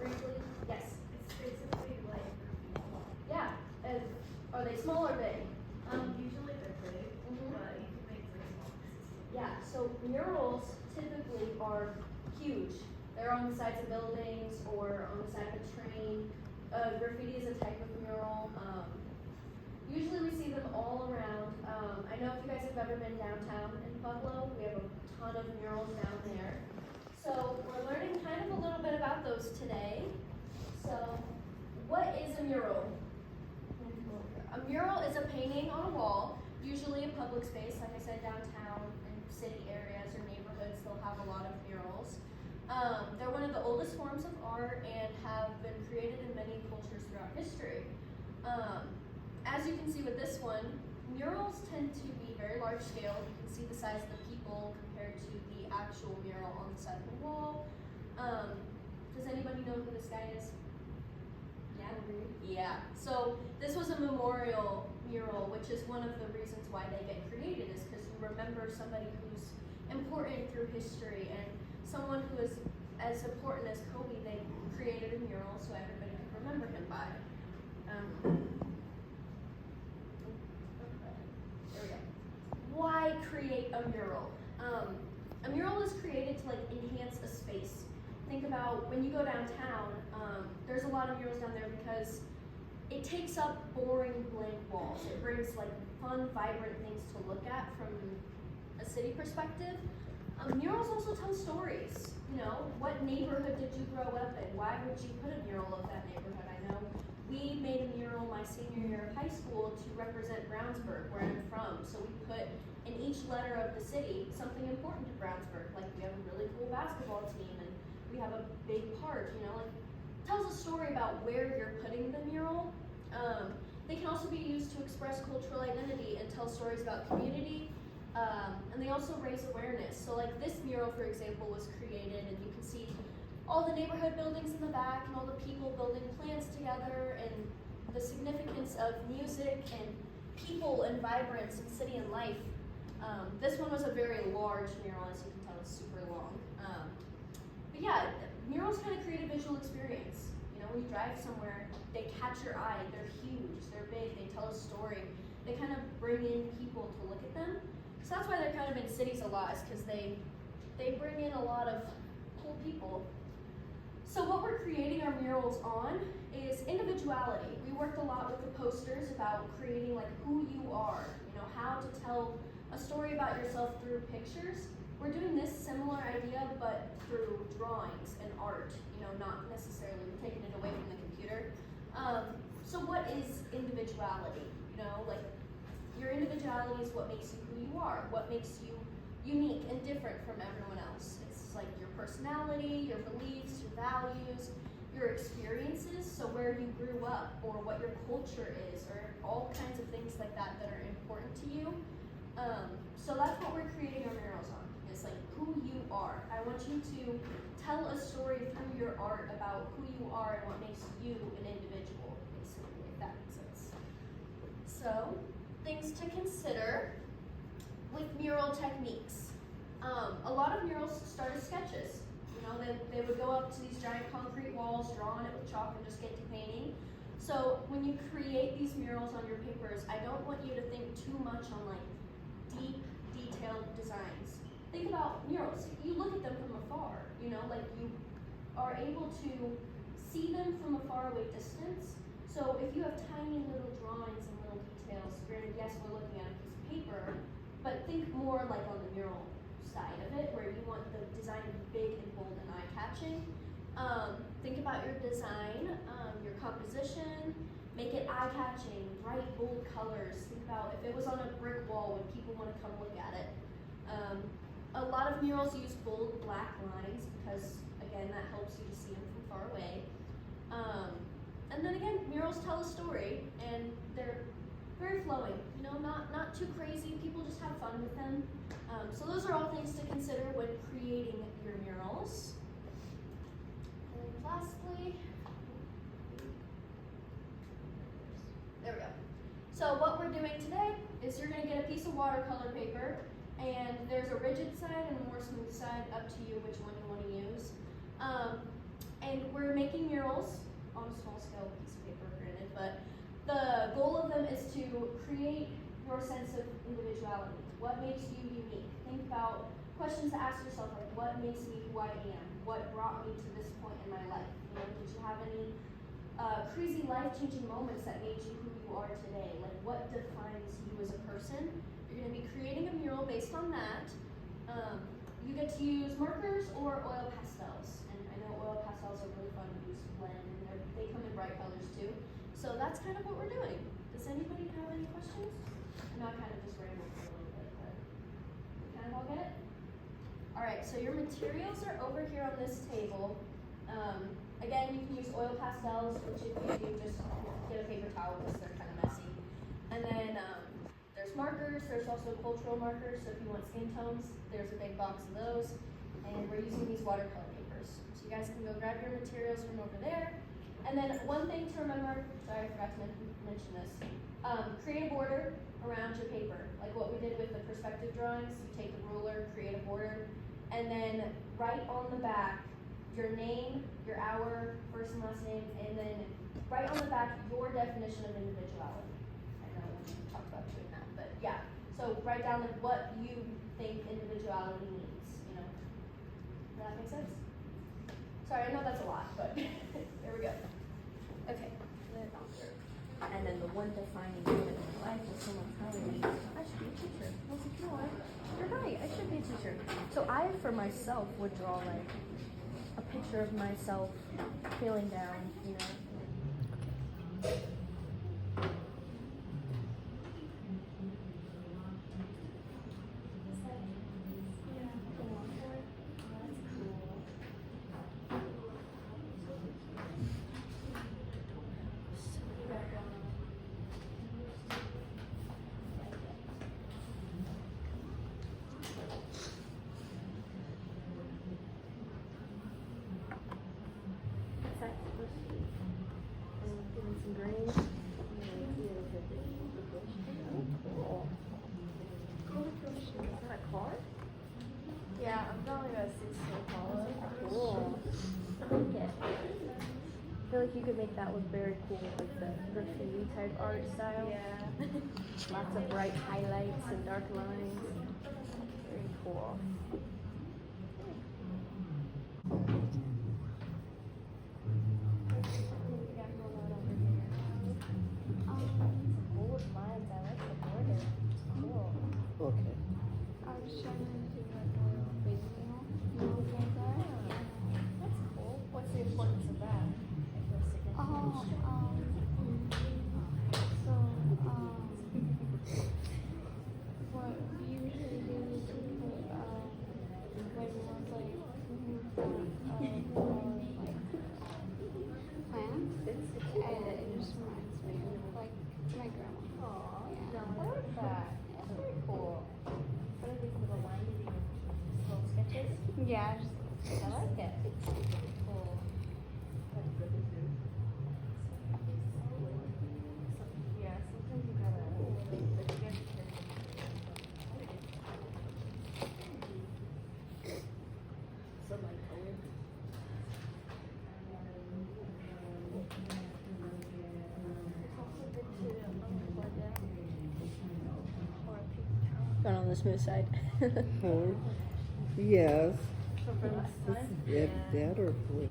briefly? Yes. It's basically like Yeah. And are they small or big? usually they're big, Mhm. but you can make very small pieces. Yeah, so murals typically are huge. They're on the sides of buildings or on the side of a train. Graffiti is a type of mural. Usually we see them all around. I know if you guys have ever been downtown in Pueblo, we have a ton of murals down there. So we're learning kind of a little bit about those today. So what is a mural? A mural is a painting on a wall, usually a public space, like I said, downtown in city areas or neighborhoods, they'll have a lot of murals. They're one of the oldest forms of art and have been created in many cultures throughout history. As you can see with this one, murals tend to be very large scale. You can see the size of the people compared to the actual mural on the side of the wall. Does anybody know who this guy is? Yeah, so this was a memorial mural, which is one of the reasons why they get created, is because you remember somebody who's important through history, and someone who is as important as Kobe, they created a mural so everybody could remember him by. There we go. Why create a mural? A mural is created to enhance a space. Think about when you go downtown, there's a lot of murals down there because it takes up boring blank walls. It brings fun, vibrant things to look at from a city perspective. Murals also tell stories. You know, what neighborhood did you grow up in? Why would you put a mural of that neighborhood? I know we made a mural my senior year of high school to represent Brownsburg, where I'm from. So we put in each letter of the city something important to Brownsburg. Like we have a really cool basketball team and we have a big park, you know, tells a story about where you're putting the mural. They can also be used to express cultural identity and tell stories about community, and they also raise awareness. So this mural, for example, was created and you can see all the neighborhood buildings in the back and all the people building plans together and the significance of music and people and vibrance in city and life. This one was a very large mural, as you can tell, it's super long. But yeah, murals kind of create a visual experience. You know, when you drive somewhere, they catch your eye, they're huge, they're big, they tell a story. They kind of bring in people to look at them. So that's why they're kind of in cities a lot, is because they bring in a lot of cool people. So what we're creating our murals on is individuality. We worked a lot with the posters about creating who you are, you know, how to tell a story about yourself through pictures. We're doing this similar idea, but through drawings and art, you know, not necessarily taking it away from the computer. So what is individuality? You know, your individuality is what makes you who you are, what makes you unique and different from everyone else. It's your personality, your beliefs, your values, your experiences, so where you grew up or what your culture is, or all kinds of things like that that are important to you. So that's what we're creating our murals on. It's who you are. I want you to tell a story through your art about who you are and what makes you an individual, basically, if that makes sense. So, things to consider with mural techniques. A lot of murals start as sketches. You know, they would go up to these giant concrete walls, draw on it with chalk, and just get to painting. So when you create these murals on your papers, I don't want you to think too much on deep, detailed designs. Think about murals. You look at them from afar, you know, you are able to see them from a faraway distance. So if you have tiny little drawings and little details, granted, yes, we're looking at a piece of paper, but think more on the mural side of it, where you want the design to be big and bold and eye-catching. Think about your design, your composition, make it eye-catching, bright, bold colors. Think about if it was on a brick wall, would people want to come look at it? A lot of murals use bold black lines because, again, that helps you to see them from far away. And then again, murals tell a story, and they're very flowing, you know, not too crazy. People just have fun with them. So those are all things to consider when creating your murals. And lastly, there we go. So what we're doing today is you're going to get a piece of watercolor paper, and there's a rigid side and a more smooth side, up to you which one you want to use. And we're making your piece of paper, granted, but the goal of them is to create your sense of individuality. What makes you unique? Think about questions to ask yourself, like what makes me who I am? What brought me to this point in my life? You know, did you have any crazy life-changing moments that made you who you are today? Like what defines you as a person? You're going to be creating a mural based on that. You get to use markers or oil pastels, and I know oil pastels are really fun to use to blend, and they come in bright colors too. So that's kind of what we're doing. Does anybody have any questions? I know I kind of just rambled for a little bit, but we kind of all get it? All right, so your materials are over here on this table. Again, you can use oil pastels, which if you do, just get a paper towel because they're kind of messy. And then there's markers. There's also cultural markers, so if you want skin tones, there's a big box of those. And we're using these watercolor papers. So you guys can go grab your materials from over there. And then one thing to remember, sorry, I forgot to mention this. Create a border around your paper. Like what we did with the perspective drawings, you take the ruler, create a border, and then write on the back your name, your hour, first and last name, and then write on the back your definition of individuality. I know we talked about doing that, but yeah. So write down like what you think individuality means, you know. Does that make sense? Sorry, I know that's a lot, but there we go. Okay. And then the one defining moment in my life was someone telling me, I should be a teacher. I was like, you know what? You're right, I should be a teacher. So I, for myself, would draw like a picture of myself feeling down, you know. Some green. Cool. Is that a car? Yeah, I'm probably about 6 foot tall. Cool. I like it. I feel like you could make that look very cool, like the graffiti type art style. Yeah. Lots of bright highlights and dark lines. Very cool. Bold lines, I like the border. Cool. Okay. I was trying to do like a little baby murals like that. That's cool. What's the importance of that? Like, what's the significance? What we usually do is we put, like ones like, plants, and it just reminds me of, like, my grandma. Aw, Yeah. I like that. That's very cool. What are these little lines? Little sketches? Yeah, just I like it. Cool. Yeah, sometimes you gotta so like color. Going on the smooth side. Yes. So for last time? That or blue.